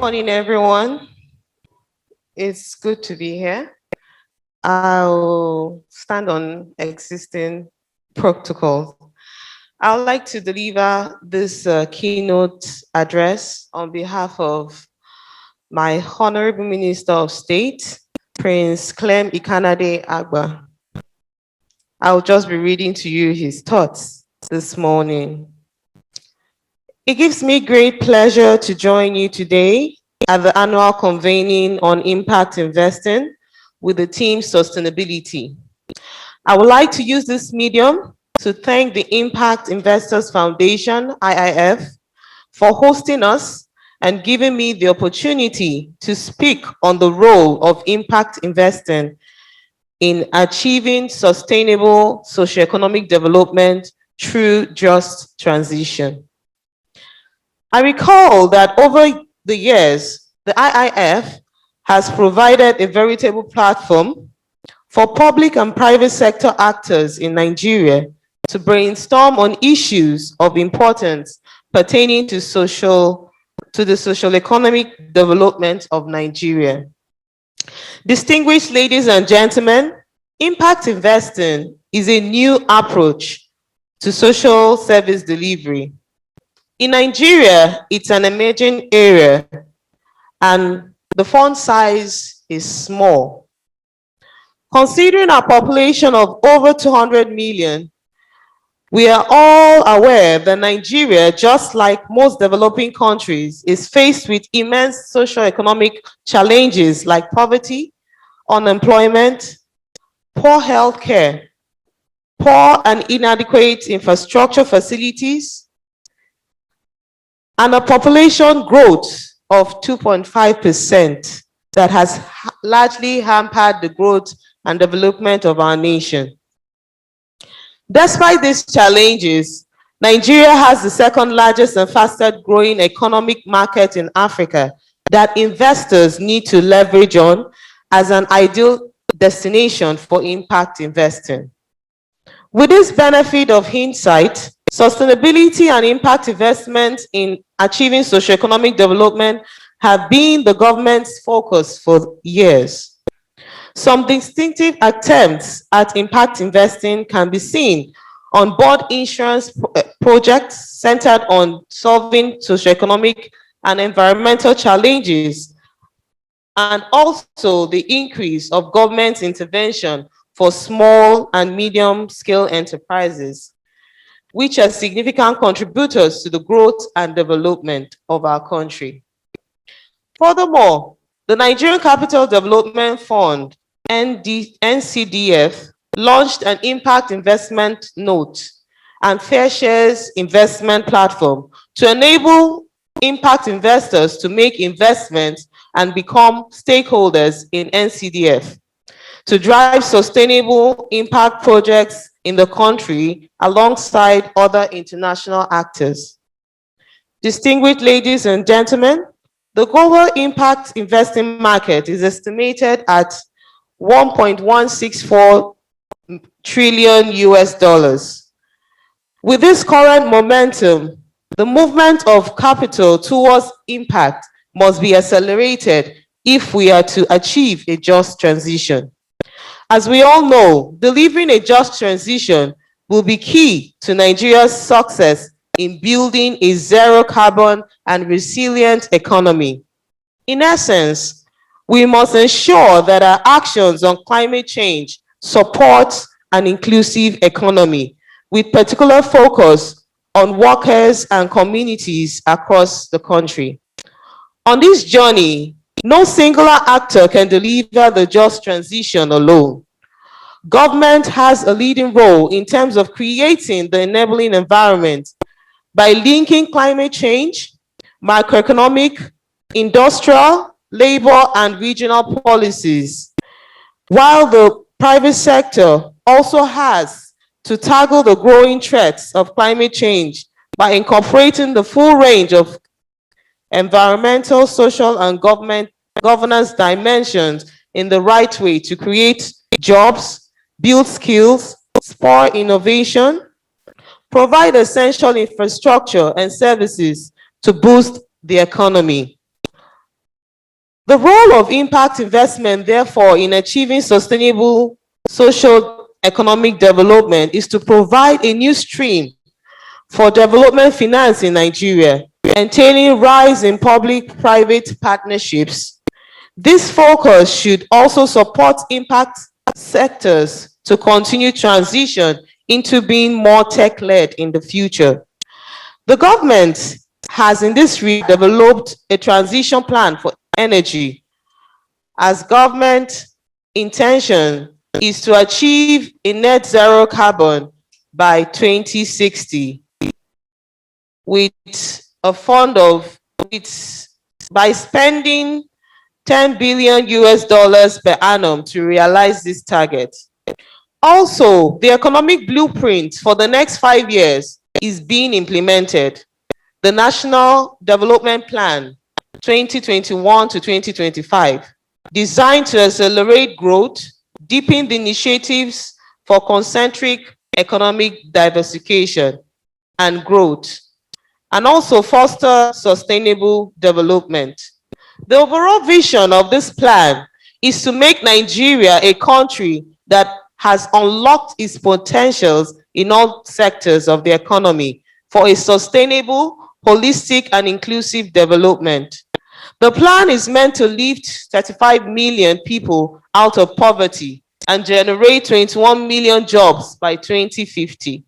Morning, everyone. It's good to be here. I'll stand on existing protocols. I'd like to deliver this keynote address on behalf of my Honourable Minister of State, Prince Clem Agba. I'll just be reading to you his thoughts this morning. It gives me great pleasure to join you today at the annual convening on impact investing with the theme sustainability. I would like to use this medium to thank the Impact Investors Foundation, IIF, for hosting us and giving me the opportunity to speak on the role of impact investing in achieving sustainable socio-economic development through just transition. I recall that over the years, the IIF has provided a veritable platform for public and private sector actors in Nigeria to brainstorm on issues of importance pertaining to the socio-economic development of Nigeria. Distinguished ladies and gentlemen, impact investing is a new approach to social service delivery. In Nigeria, it's an emerging area and the fund size is small. Considering our population of over 200 million, we are all aware that Nigeria, just like most developing countries, is faced with immense socio-economic challenges like poverty, unemployment, poor healthcare, poor and inadequate infrastructure facilities, and a population growth of 2.5% that has largely hampered the growth and development of our nation. Despite these challenges, Nigeria has the second largest and fastest growing economic market in Africa that investors need to leverage on as an ideal destination for impact investing. With this benefit of hindsight, sustainability and impact investment in achieving socio-economic development have been the government's focus for years. Some distinctive attempts at impact investing can be seen on board insurance projects centered on solving socio-economic and environmental challenges, and also the increase of government intervention for small and medium-scale enterprises, which are significant contributors to the growth and development of our country. Furthermore, the Nigerian Capital Development Fund, NCDF, launched an impact investment note and fair shares investment platform to enable impact investors to make investments and become stakeholders in NCDF to drive sustainable impact projects in the country alongside other international actors. Distinguished ladies and gentlemen, the global impact investing market is estimated at $1.164 trillion US. With this current momentum, the movement of capital towards impact must be accelerated if we are to achieve a just transition. As we all know, delivering a just transition will be key to Nigeria's success in building a zero carbon and resilient economy. In essence, we must ensure that our actions on climate change support an inclusive economy, with particular focus on workers and communities across the country. On this journey, no singular actor can deliver the just transition alone. Government has a leading role in terms of creating the enabling environment by linking climate change, macroeconomic, industrial, labor, and regional policies, while the private sector also has to tackle the growing threats of climate change by incorporating the full range of environmental, social, and governance dimensions in the right way to create jobs, build skills, spur innovation, provide essential infrastructure and services to boost the economy. The role of impact investment, therefore, in achieving sustainable social economic development is to provide a new stream for development finance in Nigeria, entailing rise in public-private partnerships. This focus should also support impact sectors to continue transition into being more tech-led in the future. The government has in this regard developed a transition plan for energy, as government intention is to achieve a net zero carbon by 2060 with a fund of by spending 10 billion US dollars per annum to realize this target. Also, the economic blueprint for the next 5 years is being implemented. The National Development Plan 2021 to 2025, designed to accelerate growth, deepen the initiatives for concentric economic diversification and growth, and also foster sustainable development. The overall vision of this plan is to make Nigeria a country that has unlocked its potentials in all sectors of the economy for a sustainable, holistic, and inclusive development. The plan is meant to lift 35 million people out of poverty and generate 21 million jobs by 2050.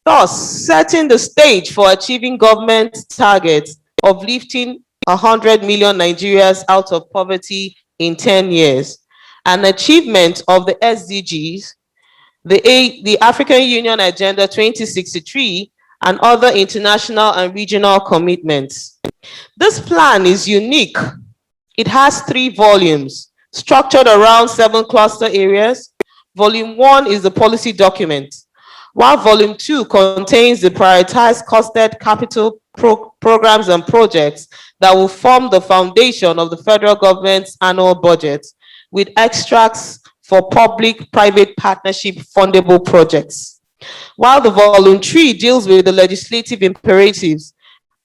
Thus, setting the stage for achieving government targets of lifting 100 million Nigerians out of poverty in 10 years, an achievement of the SDGs, the African Union Agenda 2063, and other international and regional commitments. This plan is unique. It has 3 volumes, structured around 7 cluster areas. Volume 1 is the policy document, while Volume 2 contains the prioritized costed capital programs and projects that will form the foundation of the federal government's annual budget, with extracts for public-private partnership fundable projects. While the Volume 3 deals with the legislative imperatives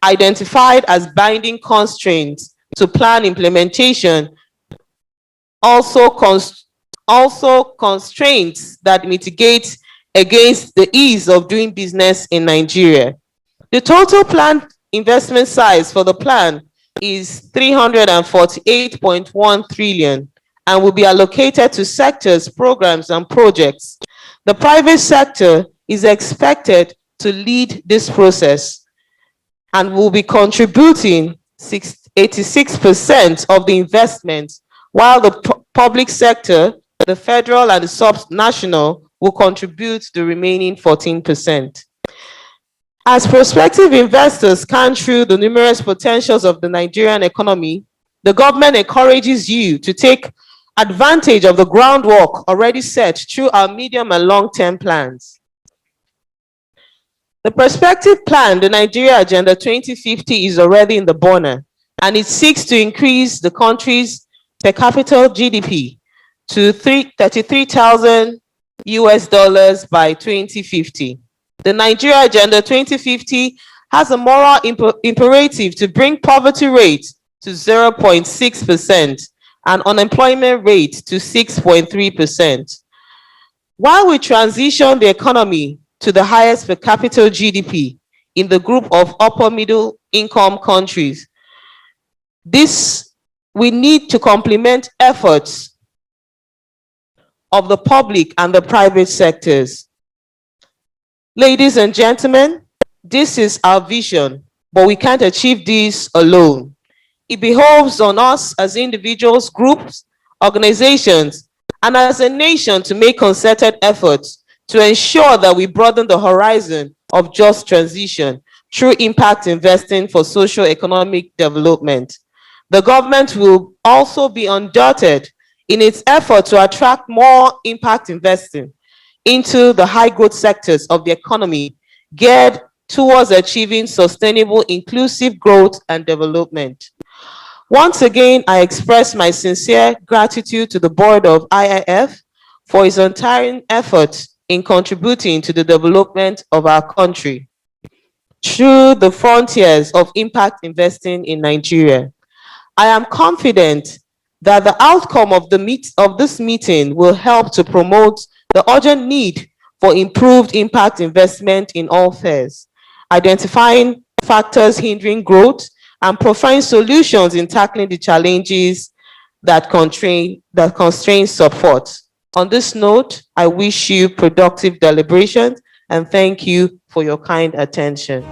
identified as binding constraints to plan implementation, also constraints that mitigate against the ease of doing business in Nigeria. The total planned investment size for the plan is 348.1 trillion and will be allocated to sectors, programs, and projects. The private sector is expected to lead this process and will be contributing 86% of the investment, while the public sector, the federal and the sub-national, will contribute the remaining 14%. As prospective investors scan through the numerous potentials of the Nigerian economy, the government encourages you to take advantage of the groundwork already set through our medium and long-term plans. The perspective plan, the Nigeria Agenda 2050, is already in the burner, and it seeks to increase the country's per capita GDP to 33,000 US dollars by 2050. The Nigeria Agenda 2050 has a moral imperative to bring poverty rate to 0.6% and unemployment rate to 6.3%. While we transition the economy to the highest per capita GDP in the group of upper middle income countries, we need to complement efforts of the public and the private sectors. Ladies and gentlemen, this is our vision, but we can't achieve this alone. It behoves on us as individuals, groups, organizations, and as a nation to make concerted efforts to ensure that we broaden the horizon of just transition through impact investing for socio-economic development. The government will also be undaunted in its effort to attract more impact investing into the high growth sectors of the economy geared towards achieving sustainable, inclusive growth and development. Once again, I express my sincere gratitude to the board of IIF for its untiring efforts in contributing to the development of our country through the frontiers of impact investing in Nigeria. I am confident that the outcome of this meeting will help to promote the urgent need for improved impact investment in all spheres, identifying factors hindering growth and providing solutions in tackling the challenges that constrain support. On this note, I wish you productive deliberations and thank you for your kind attention.